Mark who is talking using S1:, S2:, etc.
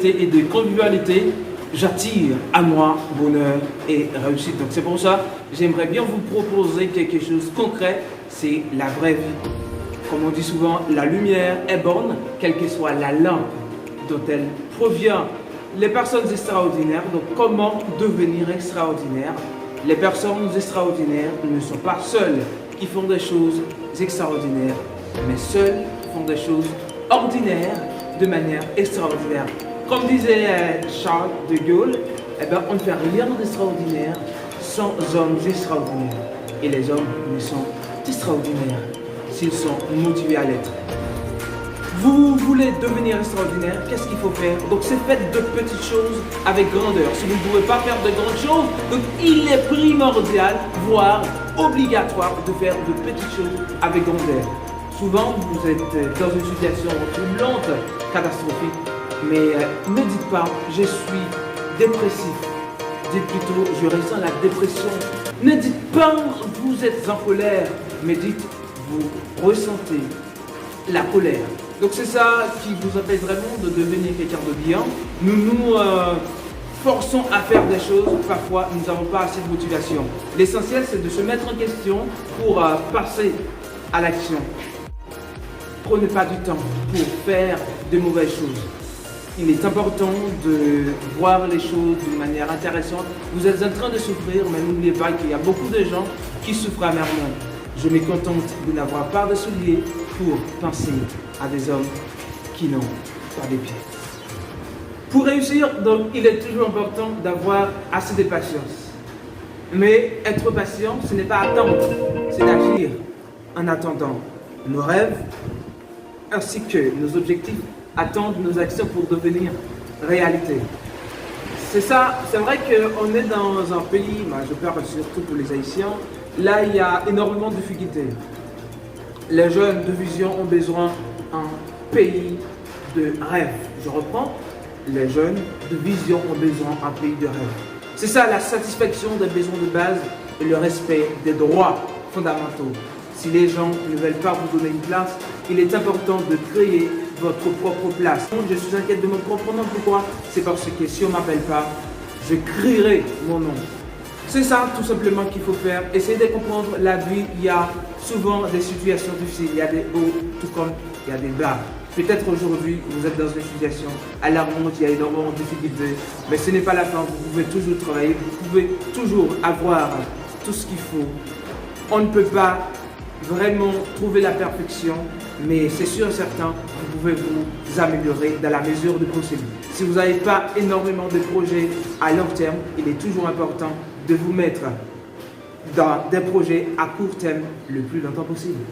S1: Et de convivialité, j'attire à moi bonheur et réussite. Donc c'est pour ça que j'aimerais bien vous proposer quelque chose de concret, c'est la vraie vie. Comme on dit souvent, la lumière est bonne, quelle que soit la lampe dont elle provient. Les personnes extraordinaires, donc comment devenir extraordinaire? Les personnes extraordinaires ne sont pas seules qui font des choses extraordinaires, mais seules font des choses ordinaires de manière extraordinaire. Comme disait Charles de Gaulle, eh ben, on ne fait rien d'extraordinaire sans hommes extraordinaires. Et les hommes ne sont extraordinaires s'ils sont motivés à l'être. Vous voulez devenir extraordinaire, qu'est-ce qu'il faut faire? Donc c'est faites de petites choses avec grandeur. Si vous ne pouvez pas faire de grandes choses, donc il est primordial, voire obligatoire de faire de petites choses avec grandeur. Souvent, vous êtes dans une situation troublante, catastrophique, mais ne dites pas « je suis dépressif ». Dites plutôt « je ressens la dépression ». Ne dites pas « vous êtes en colère », mais dites « vous ressentez la colère ». Donc c'est ça qui vous empêche vraiment de devenir quelqu'un de bien. Nous nous forçons à faire des choses, parfois nous n'avons pas assez de motivation. L'essentiel c'est de se mettre en question pour passer à l'action. Prenez pas du temps pour faire de mauvaises choses. Il est important de voir les choses d'une manière intéressante. Vous êtes en train de souffrir, mais n'oubliez pas qu'il y a beaucoup de gens qui souffrent amèrement. Je me contente de n'avoir pas de souliers pour penser à des hommes qui n'ont pas de pieds. Pour réussir, donc, il est toujours important d'avoir assez de patience. Mais être patient, ce n'est pas attendre, c'est d'agir en attendant. Nos rêves, ainsi que nos objectifs, attendent nos actions pour devenir réalité. C'est ça, c'est vrai qu'on est dans un pays, je parle surtout pour les Haïtiens, là il y a énormément de difficultés. Les jeunes de vision ont besoin d'un pays de rêve. Je reprends, les jeunes de vision ont besoin d'un pays de rêve. C'est ça la satisfaction des besoins de base et le respect des droits fondamentaux. Si les gens ne veulent pas vous donner une place, il est important de créer votre propre place. Je suis inquiète de mon propre nom. Pourquoi? C'est parce que si on ne m'appelle pas, je crierai mon nom. C'est ça tout simplement qu'il faut faire. Essayez de comprendre la vie. Il y a souvent des situations difficiles. Il y a des hauts tout comme il y a des bas. Peut-être aujourd'hui, vous êtes dans une situation alarmante, il y a énormément de difficultés. Mais ce n'est pas la fin. Vous pouvez toujours travailler. Vous pouvez toujours avoir tout ce qu'il faut. On ne peut pas vraiment trouver la perfection, mais c'est sûr et certain, vous pouvez vous améliorer dans la mesure du possible. Si vous n'avez pas énormément de projets à long terme, il est toujours important de vous mettre dans des projets à court terme le plus longtemps possible.